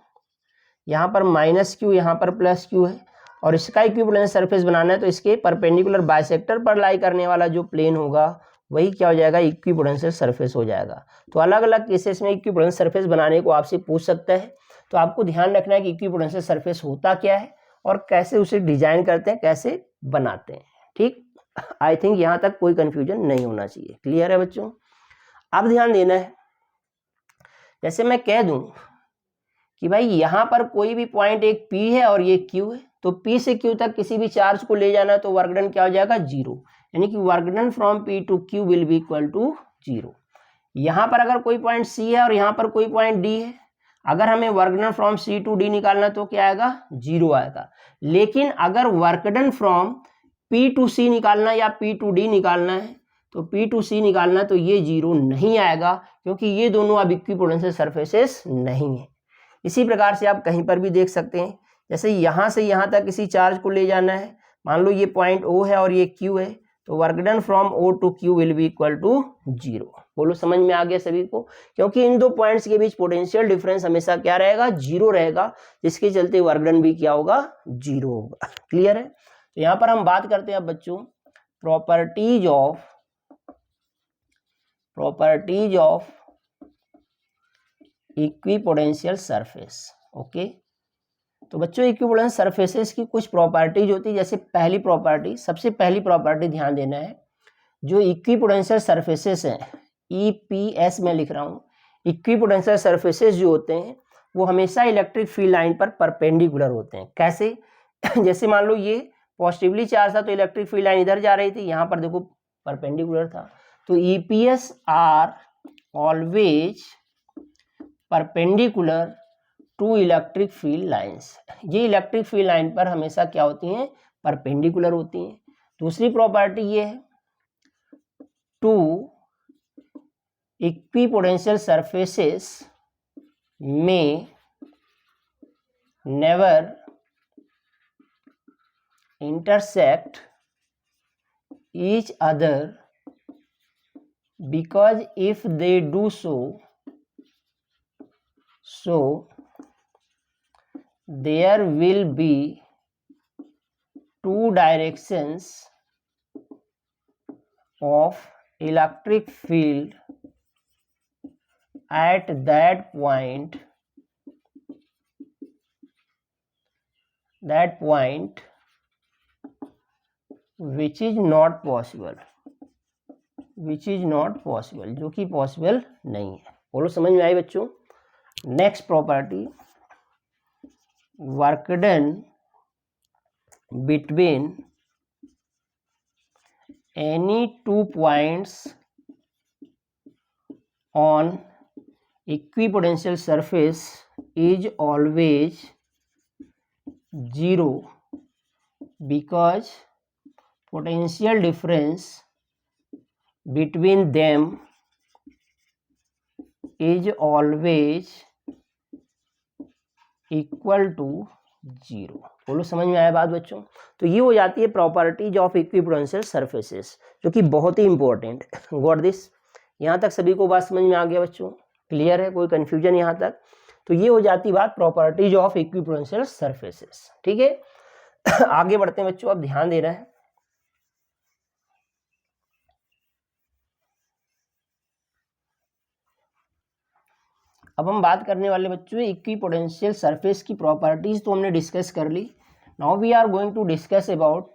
यहाँ पर माइनस क्यू, यहाँ पर प्लस क्यू है, और इसका इक्विपोटेंशियल सरफेस बनाना है तो इसके परपेंडिकुलर बाइसेक्टर पर लाई करने वाला जो प्लेन होगा वही क्या हो जाएगा? इक्विपोटेंशियल सरफेस हो जाएगा। तो अलग अलग केसेस में इक्विपोटेंशियल सरफेस बनाने को आपसे पूछ सकता है, तो आपको ध्यान रखना है कि इक्विपोटेंशियल सरफेस होता क्या है और कैसे उसे डिजाइन करते हैं, कैसे बनाते हैं। ठीक, आई थिंक यहाँ तक कोई कंफ्यूजन नहीं होना चाहिए। क्लियर है बच्चों? अब ध्यान देना है, जैसे मैं कह दूं कि भाई यहाँ पर कोई भी पॉइंट एक P है और ये Q है, तो P से Q तक किसी भी चार्ज को ले जाना तो वर्क डन क्या हो जाएगा? 0, यानी कि work done from P to Q will be equal to 0। यहाँ पर अगर कोई पॉइंट C है और यहाँ पर कोई पॉइंट D है, अगर हमें work done from C to D निकालना तो क्या आएगा? 0 आएगा। लेकिन अगर work done from P to C निकालना या P टू D निकालना है, तो P टू C निकालना तो ये 0 नहीं आएगा, क्योंकि ये दोनों अब इक्विपोटेंशियल सरफेसेस नहीं है। इसी प्रकार से आप कहीं पर भी देख सकते हैं, जैसे यहाँ से यहाँ तक किसी चार्ज को ले जाना है, मान लो ये पॉइंट O है और ये Q है, तो work done from O to Q will be equal to 0। बोलो समझ में आ गया सभी को? क्योंकि इन दो पॉइंट्स के बीच पोटेंशियल डिफरेंस हमेशा क्या रहेगा? 0 रहेगा, जिसके चलते वर्क डन भी क्या होगा? 0 होगा। क्लियर है? तो यहाँ पर हम बात करते हैं बच्चों properties of equipotential surface. Okay, तो बच्चों इक्विपोटेंशियल सरफेसेस की कुछ प्रॉपर्टीज होती है। जैसे पहली प्रॉपर्टी, सबसे पहली प्रॉपर्टी ध्यान देना है, जो इक्विपोटेंशियल सरफेसेस हैं, EPS में लिख रहा हूँ, इक्विपोटेंशियल सरफेसेस जो होते हैं वो हमेशा इलेक्ट्रिक फील्ड लाइन पर परपेंडिकुलर होते हैं। कैसे? जैसे मान लो ये पॉजिटिवली चार्ज था तो इलेक्ट्रिक फील्ड लाइन इधर जा रही थी, यहाँ पर देखो परपेंडिकुलर था, तो EPS are always perpendicular to electric field lines. ये इलेक्ट्रिक फील्ड लाइन पर हमेशा क्या होती हैं? परपेंडिकुलर होती हैं। दूसरी प्रॉपर्टी ये है, टू इक्विपोटेंशियल सरफेसेस में never intersect each other, because if they do so there will be two directions of electric field at that point which is not possible, जो कि पॉसिबल नहीं है। बोलो समझ में आई बच्चों? Next property, work done between any two points on equipotential surface is always 0, because potential difference between them is always equal to 0। बोलो समझ में आया बात बच्चों? तो ये हो जाती है प्रॉपर्टीज ऑफ इक्विपोटेंशियल सरफेसेस, जो कि बहुत ही इंपॉर्टेंट। Got this? यहाँ तक सभी को बात समझ में आ गया बच्चों? क्लियर है? कोई कंफ्यूजन यहाँ तक? तो ये हो जाती बात प्रॉपर्टीज ऑफ इक्विपोटेंशियल सरफेसेस। ठीक है, आगे बढ़ते हैं बच्चों, अब ध्यान दे रहे हैं। अब हम बात करने वाले बच्चों इक्विपोटेंशियल सरफेस की प्रॉपर्टीज तो हमने डिस्कस कर ली। Now we are going to discuss about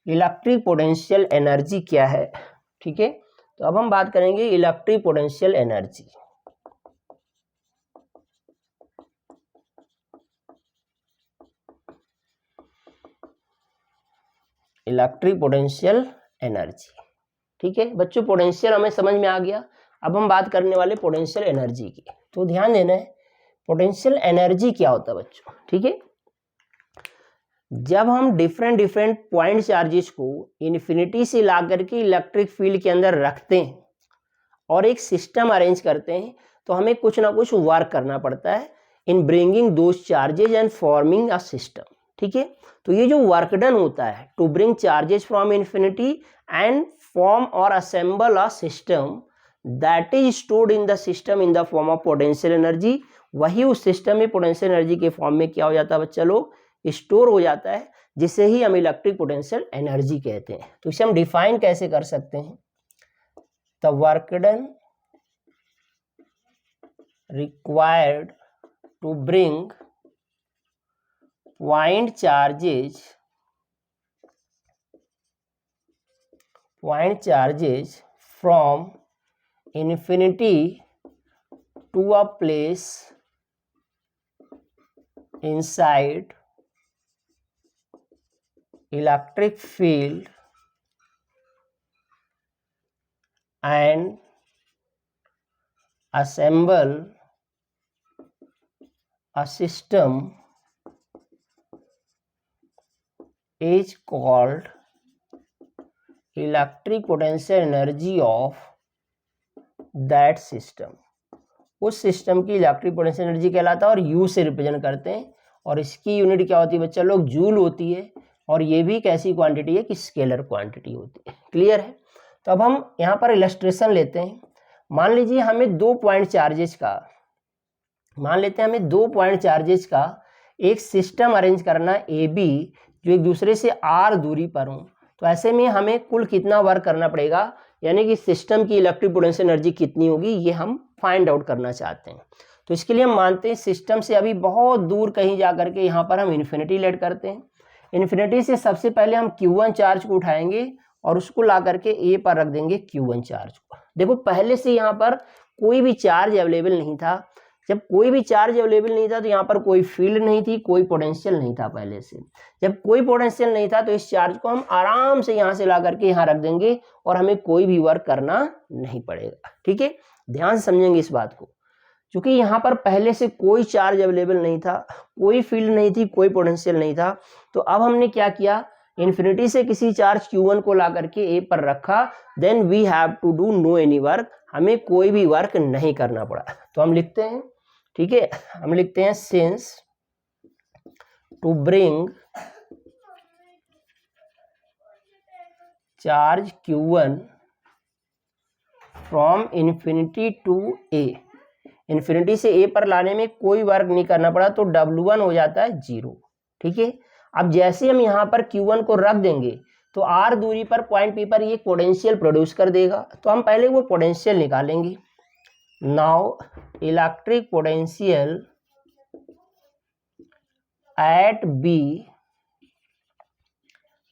electric potential energy क्या है। ठीक है, तो अब हम बात करेंगे electric potential energy. Electric potential energy. ठीक है बच्चों, पोटेंशियल हमें समझ में आ गया। अब हम बात करने वाले पोटेंशियल एनर्जी की। तो ध्यान देना है, पोटेंशियल एनर्जी क्या होता है बच्चों? ठीक है, जब हम डिफरेंट पॉइंट चार्जेस को इन्फिनिटी से ला करके इलेक्ट्रिक फील्ड के अंदर रखते हैं और एक सिस्टम अरेंज करते हैं, तो हमें कुछ ना कुछ वर्क करना पड़ता है in bringing those charges and forming a system. ठीक है, तो ये जो वर्क डन होता है to bring charges from infinity and form और assemble a system that is stored in the system in the form of potential energy, वही उस सिस्टम में पोटेंशियल एनर्जी के फॉर्म में क्या हो जाता है बच्चा लोग? स्टोर हो जाता है, जिसे ही हम इलेक्ट्रिक पोटेंशियल एनर्जी कहते हैं। तो इसे हम डिफाइन कैसे कर सकते हैं? The work done required to bring point charges from infinity to a place inside electric field and assemble a system is called electric potential energy of that system। उस सिस्टम की इलेक्ट्रिक पोटेंशियल एनर्जी कहलाता है और you से represent करते हैं, और इसकी यूनिट क्या होती है बच्चा लोग? जूल होती है। और ये भी कैसी क्वांटिटी है कि स्केलर क्वांटिटी होती है। क्लियर है? तो अब हम यहाँ पर इलस्ट्रेशन लेते हैं। मान लीजिए हमें 2 पॉइंट चार्जेस का, मान लेते हैं हमें 2 पॉइंट चार्जेस का एक सिस्टम अरेंज करना ए बी, जो एक दूसरे से आर दूरी पर हो। तो ऐसे में हमें कुल कितना वर्क करना पड़ेगा, यानी कि सिस्टम की इलेक्ट्रिक पोटेंशियल एनर्जी कितनी होगी, ये हम फाइंड आउट करना चाहते हैं। तो इसके लिए हम मानते हैं सिस्टम से अभी बहुत दूर कहीं जा करके यहाँ पर हम इन्फिनिटी लेट करते हैं। इन्फिनिटी से सबसे पहले हम Q1 चार्ज को उठाएंगे और उसको ला करके ए पर रख देंगे Q1 चार्ज को। देखो पहले से यहाँ पर कोई भी चार्ज अवेलेबल नहीं था। जब कोई भी चार्ज अवेलेबल नहीं था तो यहाँ पर कोई फील्ड नहीं थी, कोई पोटेंशियल नहीं था पहले से। जब कोई पोटेंशियल नहीं था तो इस चार्ज को हम आराम से यहाँ से ला करके यहाँ रख देंगे और हमें कोई भी वर्क करना नहीं पड़ेगा। ठीक है, ध्यान से समझेंगे इस बात को। क्योंकि यहाँ पर पहले से कोई चार्ज अवेलेबल नहीं था, कोई फील्ड नहीं थी, कोई पोटेंशियल नहीं था। तो अब हमने क्या किया, इन्फिनिटी से किसी चार्ज Q1 को ला करके ए पर रखा, then we have to do no any work, हमें कोई भी वर्क नहीं करना पड़ा। तो हम लिखते हैं, ठीक है, हम लिखते हैं since to bring charge Q1 from infinity to A, infinity से ए पर लाने में कोई वर्क नहीं करना पड़ा, तो W1 हो जाता है 0। ठीक है, अब जैसे हम यहाँ पर Q1 को रख देंगे तो R दूरी पर पॉइंट P पर ये पोटेंशियल प्रोड्यूस कर देगा। तो हम पहले वो पोटेंशियल निकालेंगे। Now electric potential at B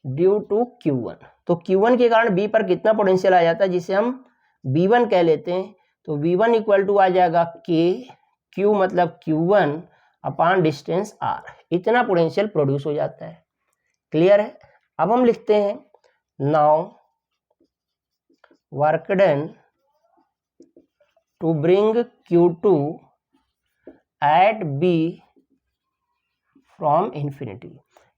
due to Q1, तो Q1 के कारण B पर कितना पोटेंशियल आ जाता है, जिसे हम V1 कह लेते हैं। तो V1 इक्वल टू आ जाएगा K, Q मतलब Q1 अपॉन डिस्टेंस R, इतना पोटेंशियल प्रोड्यूस हो जाता है। क्लियर है? अब हम लिखते हैं now work done to bring Q2 at B from infinity.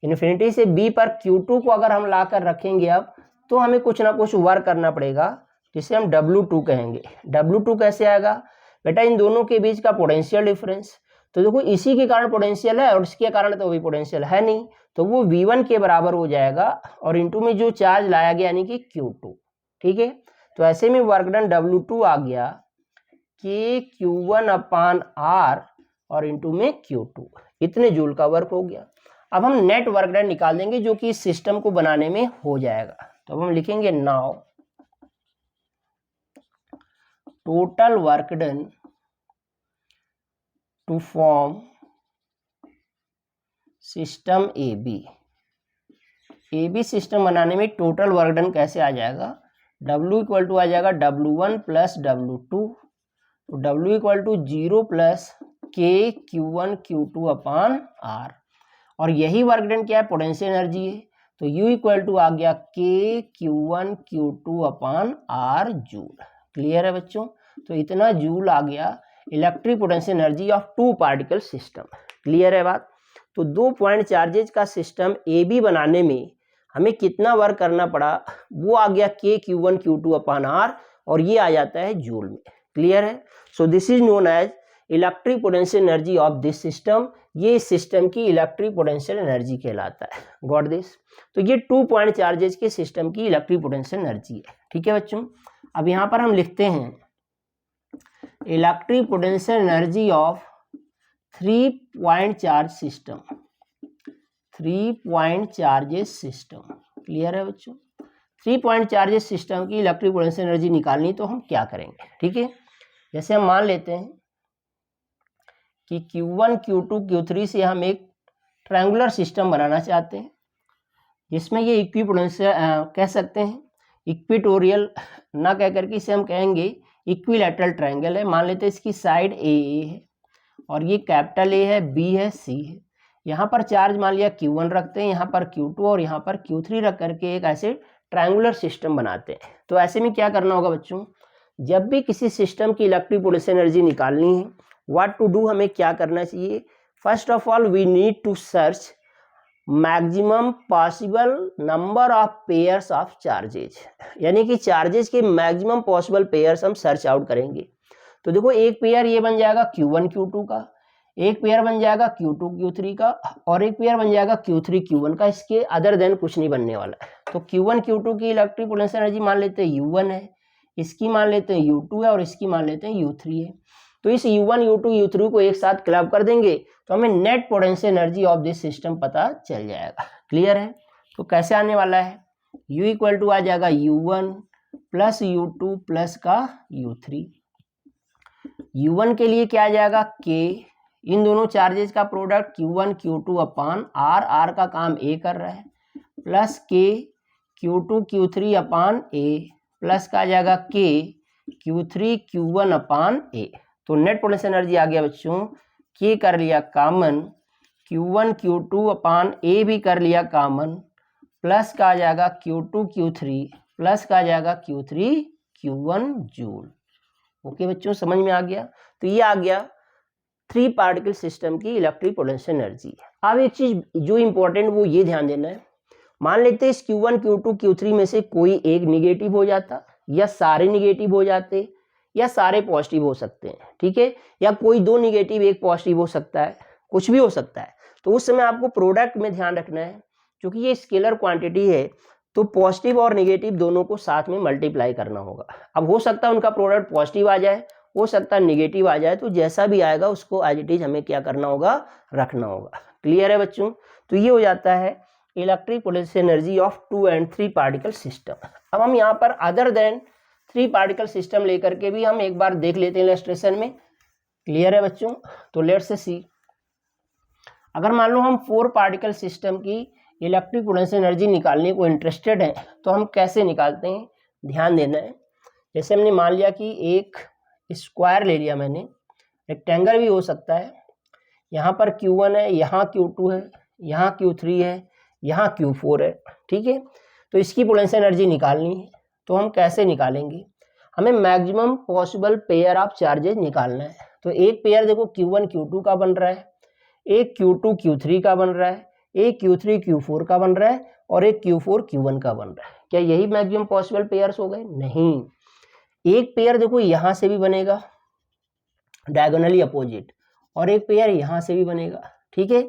Infinity से बी पर Q2 को अगर हम ला कर रखेंगे अब, तो हमें कुछ ना कुछ वर्क करना पड़ेगा जिसे हम W2 कहेंगे। W2 कैसे आएगा बेटा, इन दोनों के बीच का पोटेंशियल डिफरेंस। तो देखो इसी के कारण पोटेंशियल है और इसके कारण तो भी पोटेंशियल है नहीं, तो वो V1 के बराबर हो जाएगा और इनटू में जो चार्ज लाया गया यानी कि Q2। ठीक है, तो ऐसे में वर्क डन W2 आ गया कि Q1/R और इनटू में Q2, इतने जूल का वर्क हो गया। अब हम नेट वर्क डन निकाल देंगे जो कि इस सिस्टम को बनाने में हो जाएगा। तो अब हम लिखेंगे now total work done to form system AB system बनाने में टोटल वर्क डन कैसे आ जाएगा, W इक्वल टू आ जाएगा W1 प्लस W2, तो W equal to 0 plus K Q1 Q2/R, और यही वर्क डन क्या है, पोटेंशियल एनर्जी है, तो U इक्वल टू आ गया K Q1 Q2/R joule. Clear है बच्चों, तो इतना जूल आ गया electric potential energy of two particle system. Clear है बात। तो 2 पॉइंट चार्जेज का सिस्टम AB बनाने में हमें कितना वर्क करना पड़ा, वो आ गया K Q1 Q2/R और ये आ जाता है जूल में। क्लियर है। So this is known as electric potential energy of this system, ये इस सिस्टम की इलेक्ट्रिक पोटेंशियल एनर्जी कहलाता है। Got this. तो ये 2 पॉइंट चार्जेज के सिस्टम की इलेक्ट्रिक पोटेंशियल एनर्जी है। ठीक है बच्चों, अब यहाँ पर हम लिखते हैं electric potential energy of 3 point charge system, 3 point charges system. Clear है बच्चों, 3 पॉइंट चार्जेस सिस्टम की इलेक्ट्रिक पोटेंशियल एनर्जी निकालनी, तो हम क्या करेंगे। ठीक है, जैसे हम मान लेते हैं कि Q1 Q2 Q3 से हम एक ट्रायंगुलर सिस्टम बनाना चाहते हैं जिसमें ये इक्विपोटेंशियल कह सकते हैं, इक्विटोरियल ना कह करके इसे हम कहेंगे इक्विलैटरल ट्रायंगल है। मान लेते हैं इसकी साइड ए है और ये कैपिटल ए है, बी है, सी है। यहाँ पर चार्ज मान लिया Q1 रखते हैं, यहाँ पर Q2 और यहाँ पर Q3 रख करके एक ऐसे ट्रायंगुलर सिस्टम बनाते हैं। तो ऐसे में क्या करना होगा बच्चों, जब भी किसी सिस्टम की इलेक्ट्रिक पोटेंशियल एनर्जी निकालनी है, व्हाट टू डू, हमें क्या करना चाहिए, first of all we need to search maximum possible number of pairs of charges, यानी कि चार्जेज के मैक्सिमम पॉसिबल पेयर्स हम सर्च आउट करेंगे। तो देखो एक पेयर ये बन जाएगा Q1 Q2 का, एक पेयर बन जाएगा Q2 Q3 का और एक पेयर बन जाएगा Q3 Q1 का। इसके अदर देन कुछ नहीं बनने वाला है। तो Q1 Q2 की इलेक्ट्रिक पोटेंशियल एनर्जी मान लेते हैं U1 है, इसकी मान लेते हैं U2 है और इसकी मान लेते हैं U3 है। तो इस U1 U2 U3 को एक साथ क्लब कर देंगे तो हमें net potential energy of this system पता चल जाएगा। क्लियर है। तो कैसे आने वाला है, U इक्वल टू आ जाएगा U1 प्लस U2 प्लस का U3। U1 के लिए क्या आ जाएगा K, इन दोनों चार्जेस का प्रोडक्ट Q1 Q2/R, R का काम A कर रहा है, plus K Q2 Q3/A plus का आ जाएगा K Q3 Q1/A। तो नेट पोटेंशियल एनर्जी आ गया बच्चों, K कर लिया कॉमन, Q1 Q2/A भी कर लिया कॉमन, प्लस का आ जाएगा Q2 Q3 प्लस का आ जाएगा Q3 Q1 जूल। ओके बच्चों, समझ में आ गया। तो ये आ गया 3 पार्टिकल सिस्टम की इलेक्ट्रिक पोटेंशियल एनर्जी। अब एक चीज जो इंपॉर्टेंट वो ये ध्यान देना है, मान लेते हैं इस Q1 Q2 Q3 में से कोई एक निगेटिव हो जाता, या सारे निगेटिव हो जाते, या सारे पॉजिटिव हो सकते हैं। ठीक है, या कोई 2 निगेटिव 1 पॉजिटिव हो सकता है, कुछ भी हो सकता है। तो उस समय आपको प्रोडक्ट में ध्यान रखना है, क्योंकि ये स्केलर क्वांटिटी है तो पॉजिटिव और निगेटिव दोनों को साथ में मल्टीप्लाई करना होगा। अब हो सकता है उनका प्रोडक्ट पॉजिटिव आ जाए, हो सकता है निगेटिव आ जाए, तो जैसा भी आएगा उसको एज इट इज हमें क्या करना होगा, रखना होगा। क्लियर है बच्चों। तो ये हो जाता है electric potential energy of 2 and 3 particle system. अब हम यहाँ पर अदर देन 3 पार्टिकल सिस्टम लेकर के भी हम एक बार देख लेते हैं इलस्ट्रेशन में। क्लियर है बच्चों। तो लेट्स सी, अगर मान लो हम 4 पार्टिकल सिस्टम की इलेक्ट्रिक पोटेंशियल एनर्जी निकालने को इंटरेस्टेड हैं, तो हम कैसे निकालते हैं, ध्यान देना है। जैसे हमने मान लिया कि एक स्क्वायर ले लिया मैंने, रेक्टेंगल भी हो सकता है, यहाँ पर Q1 है, यहाँ Q2 है, यहाँ Q3 है, यहाँ Q4 है। ठीक है, तो इसकी पोटेंशियल एनर्जी निकालनी है, तो हम कैसे निकालेंगे, हमें maximum possible pair of charges निकालना है। तो एक पेयर देखो Q1 Q2 का बन रहा है, एक Q2 Q3 का बन रहा है, एक Q3 Q4 का बन रहा है और एक Q4 Q1 का बन रहा है। क्या यही मैक्सिमम पॉसिबल पेयर्स हो गए? नहीं, एक पेयर देखो यहाँ से भी बनेगा डायगोनली अपोजिट, और एक पेयर यहाँ से भी बनेगा, ठीक है।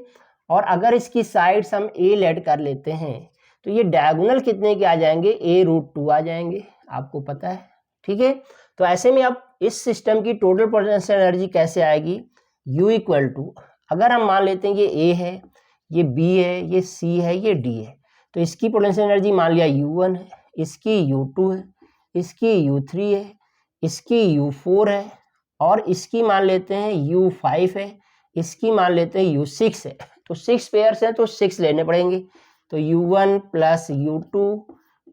और अगर इसकी साइड्स हम a लेट कर लेते हैं तो ये डायगोनल कितने के आ जाएंगे? a√2 आ जाएंगे, आपको पता है, ठीक है। तो ऐसे में अब इस सिस्टम की टोटल पोटेंशियल एनर्जी कैसे आएगी? U इक्वल टू, अगर हम मान लेते हैं ये A है, ये B है, ये C है, ये D है, तो इसकी पोटेंशियल एनर्जी मान लिया U1 है, इसकी U2 है, इसकी U3 है, इसकी U4 है, और इसकी मान लेते हैं U5 है, इसकी मान लेते हैं U6 है। तो 6 पेयर्स हैं तो 6 लेने पड़ेंगे। तो U1 plus U2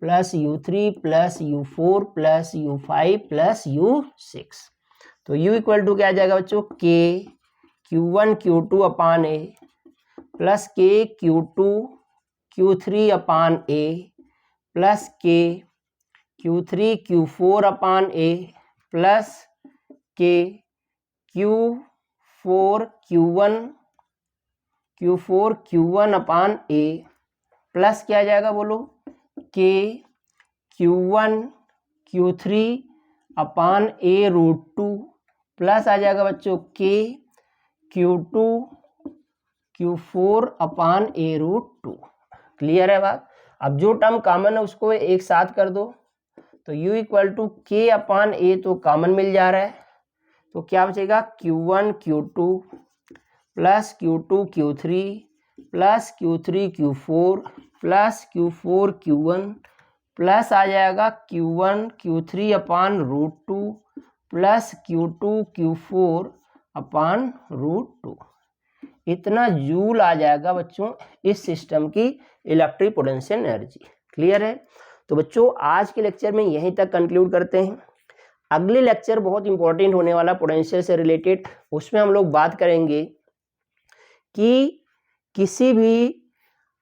plus U3 plus U4 plus U5 plus U6। तो U इक्वल टू क्या आ जाएगा बच्चों? K Q1 Q2 upon A plus K Q2 Q3 upon A plus K Q3 Q4 upon A plus K Q4 Q1 upon A plus क्या आ जाएगा बोलो? K Q1 Q3 अपान A√2 plus आ जाएगा बच्चों K Q2 Q4 अपान A√2। Clear है बात? अब जो टर्म कॉमन है उसको एक साथ कर दो, तो U equal to K upon A तो कॉमन मिल जा रहा है, तो क्या बचेगा? Q1 Q2 plus Q2 Q3 plus Q3 Q4 plus Q4 Q1 plus आ जाएगा Q1 Q3 अपान √2 प्लस Q2 Q4 अपान √2। इतना जूल आ जाएगा बच्चों इस सिस्टम की इलेक्ट्रिक पोटेंशियल एनर्जी। क्लियर है? तो बच्चों आज के लेक्चर में यहीं तक कंक्लूड करते हैं। अगले लेक्चर बहुत इंपॉर्टेंट होने वाला पोटेंशियल से रिलेटेड, उसमें हम लोग बात करेंगे कि किसी भी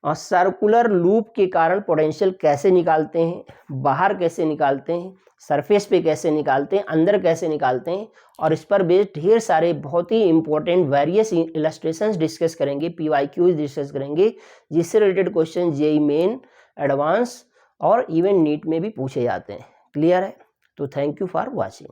सर्कुलर लूप के कारण पोटेंशियल कैसे निकालते हैं, बाहर कैसे निकालते हैं, सरफेस पे कैसे निकालते हैं, अंदर कैसे निकालते हैं, और इस पर बेस्ड ढेर सारे बहुत ही इंपॉर्टेंट वेरियस इलस्ट्रेशंस डिस्कस करेंगे, PYQs डिस्कस करेंगे, जिससे related question JEE main, advance और इवन नीट में भी पूछे जाते हैं। क्लियर है? तो थैंक यू फॉर वॉचिंग।